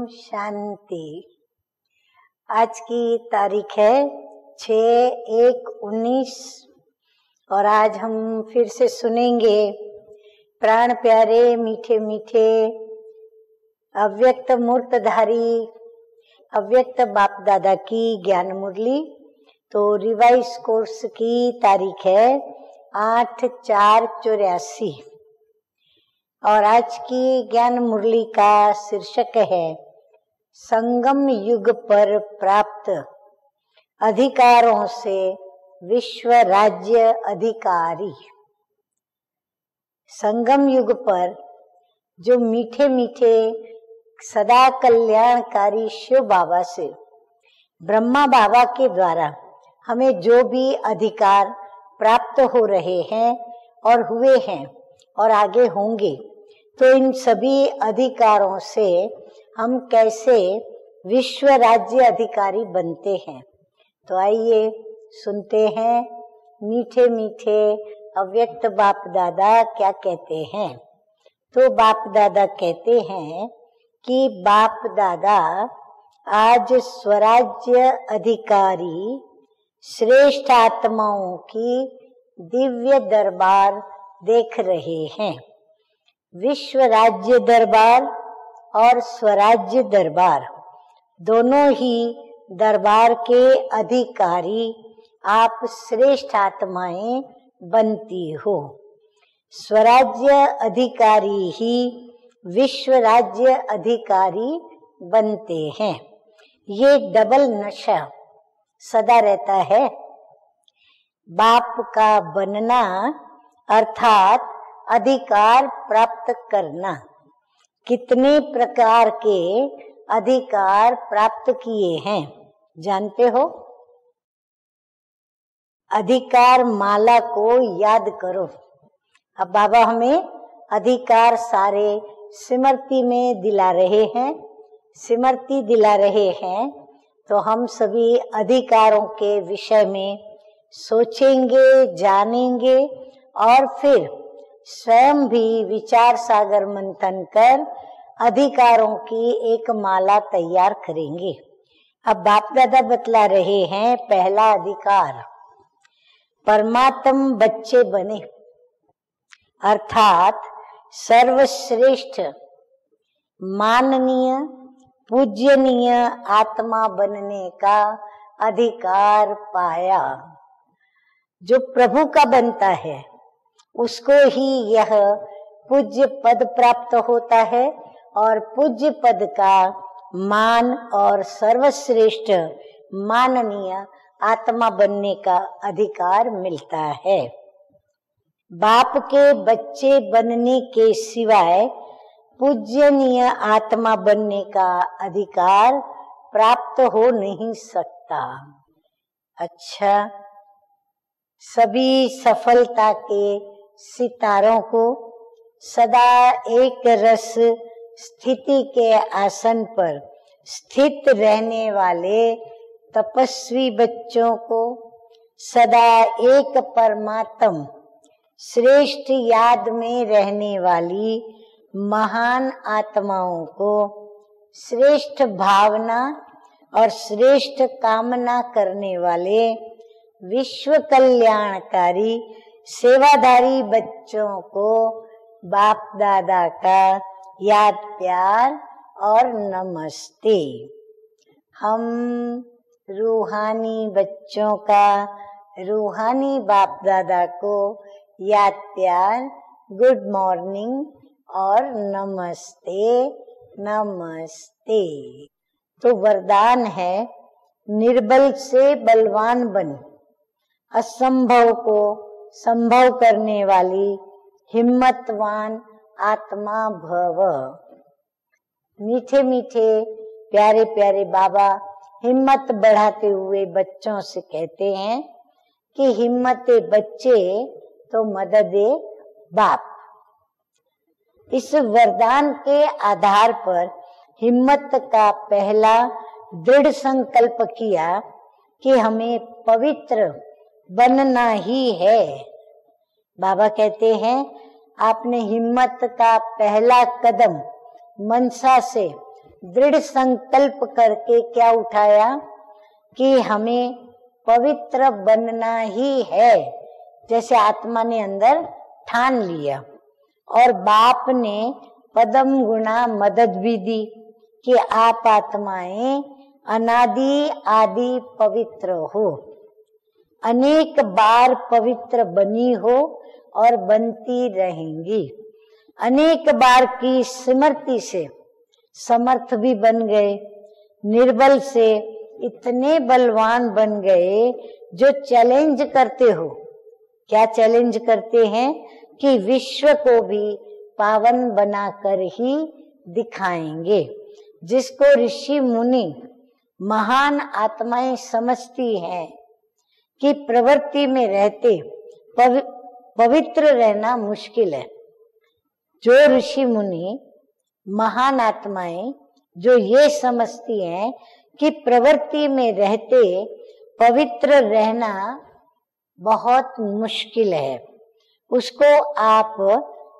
शांति। आज की तारीख है 6/1/19 और आज हम फिर से सुनेंगे प्राण प्यारे मीठे मीठे अव्यक्त मूर्तधारी अव्यक्त बाप दादा की ज्ञान मुरली। तो रिवाइज कोर्स की तारीख है 8/4/84 और आज की ज्ञान मुरली का शीर्षक है संगम युग पर प्राप्त अधिकारों से विश्व राज्य अधिकारी। संगम युग पर जो मीठे मीठे सदा कल्याणकारी शिव बाबा से ब्रह्मा बाबा के द्वारा हमें जो भी अधिकार प्राप्त हो रहे हैं और हुए हैं और आगे होंगे, तो इन सभी अधिकारों से हम कैसे विश्व राज्य अधिकारी बनते हैं। तो आइए सुनते हैं मीठे मीठे अव्यक्त बाप दादा क्या कहते हैं। तो बाप दादा कहते हैं कि बाप दादा आज स्वराज्य अधिकारी श्रेष्ठ आत्माओं की दिव्य दरबार देख रहे हैं। विश्व राज्य दरबार और स्वराज्य दरबार दोनों ही दरबार के अधिकारी आप श्रेष्ठ आत्माएं बनती हो। स्वराज्य अधिकारी ही विश्व राज्य अधिकारी बनते हैं। ये डबल नशा सदा रहता है। बाप का बनना अर्थात अधिकार प्राप्त करना। कितने प्रकार के अधिकार प्राप्त किए हैं जानते हो? अधिकार माला को याद करो। अब बाबा हमें अधिकार सारे स्मृति में दिला रहे हैं, स्मृति दिला रहे हैं। तो हम सभी अधिकारों के विषय में सोचेंगे, जानेंगे और फिर स्वयं भी विचार सागर मंथन कर अधिकारों की एक माला तैयार करेंगे। अब बाप दादा बतला रहे हैं पहला अधिकार परमात्म बच्चे बने, अर्थात सर्वश्रेष्ठ माननीय पूज्यनीय आत्मा बनने का अधिकार पाया। जो प्रभु का बनता है उसको ही यह पूज्य पद प्राप्त होता है और पूज्य पद का मान और सर्वश्रेष्ठ माननीय आत्मा बनने का अधिकार मिलता है। बाप के बच्चे बनने के सिवाय पूज्यनीय आत्मा बनने का अधिकार प्राप्त हो नहीं सकता। अच्छा, सभी सफलता के सितारों को सदा एक रस स्थिति के आसन पर स्थित रहने वाले तपस्वी बच्चों को सदा एक परमात्म श्रेष्ठ याद में रहने वाली महान आत्माओं को श्रेष्ठ भावना और श्रेष्ठ कामना करने वाले विश्व कल्याणकारी सेवाधारी बच्चों को बाप दादा का याद प्यार और नमस्ते। हम रूहानी बच्चों का रूहानी बाप दादा को याद प्यार, गुड मॉर्निंग और नमस्ते नमस्ते। तो वरदान है निर्बल से बलवान बन, असंभव को संभव करने वाली हिम्मतवान आत्मा भव। मीठे मीठे प्यारे प्यारे बाबा हिम्मत बढ़ाते हुए बच्चों से कहते हैं कि हिम्मते बच्चे तो मददे बाप। इस वरदान के आधार पर हिम्मत का पहला दृढ़ संकल्प किया कि हमें पवित्र बनना ही है। बाबा कहते हैं आपने हिम्मत का पहला कदम मनसा से दृढ़ संकल्प करके क्या उठाया कि हमें पवित्र बनना ही है, जैसे आत्मा ने अंदर ठान लिया। और बाप ने पदम गुणा मदद भी दी कि आप आत्माएं अनादि आदि पवित्र हो, अनेक बार पवित्र बनी हो और बनती रहेंगी। अनेक बार की स्मृति से समर्थ भी बन गए, निर्बल से इतने बलवान बन गए जो चैलेंज करते हो। क्या चैलेंज करते हैं कि विश्व को भी पावन बनाकर ही दिखाएंगे। जिसको ऋषि मुनि महान आत्माएं समझती हैं कि प्रवृत्ति में रहते पवित्र रहना मुश्किल है, जो ऋषि मुनि महान आत्माएं जो ये समझती हैं कि प्रवृत्ति में रहते पवित्र रहना बहुत मुश्किल है, उसको आप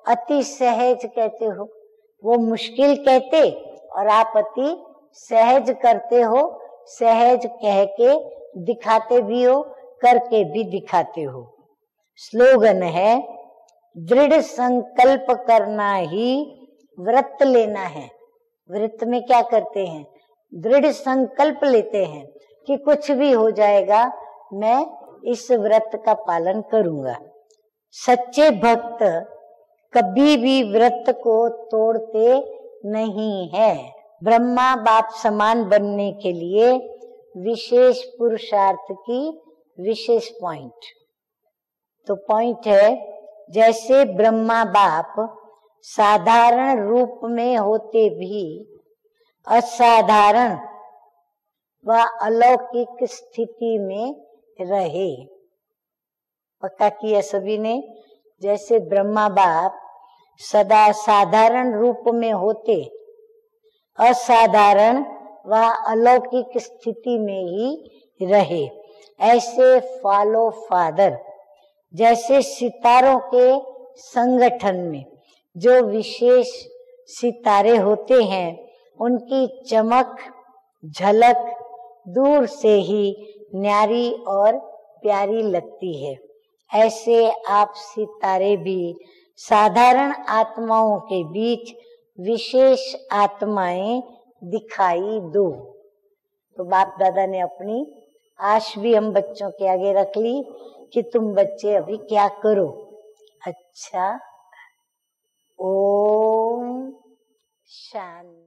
अति सहज कहते हो। वो मुश्किल कहते और आप अति सहज करते हो, सहज कह के दिखाते भी हो, करके भी दिखाते हो। स्लोगन है, दृढ़ संकल्प करना ही व्रत लेना है। व्रत में क्या करते हैं? दृढ़ संकल्प लेते हैं कि कुछ भी हो जाएगा, मैं इस व्रत का पालन करूंगा। सच्चे भक्त कभी भी व्रत को तोड़ते नहीं है। ब्रह्मा बाप समान बनने के लिए विशेष पुरुषार्थ की विशेष पॉइंट। तो पॉइंट है, जैसे ब्रह्मा बाप साधारण रूप में होते भी असाधारण व अलौकिक स्थिति में रहे। पक्का किया सभी ने? जैसे ब्रह्मा बाप सदा साधारण रूप में होते, असाधारण व अलौकिक स्थिति में ही रहे, ऐसे फॉलो फादर जैसे सितारों के संगठन में जो विशेष सितारे होते हैं, उनकी चमक झलक दूर से ही न्यारी और प्यारी लगती है। ऐसे आप सितारे भी साधारण आत्माओं के बीच विशेष आत्माएं दिखाई दो। तो बाप दादा ने अपनी आश भी हम बच्चों के आगे रख ली कि तुम बच्चे अभी क्या करो। अच्छा, Om Shanti.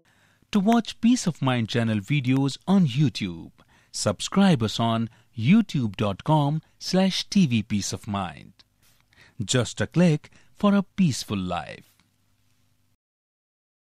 To watch Peace of Mind channel videos on YouTube, subscribe us on youtube.com/tvpeaceofmind. Just a click for a peaceful life.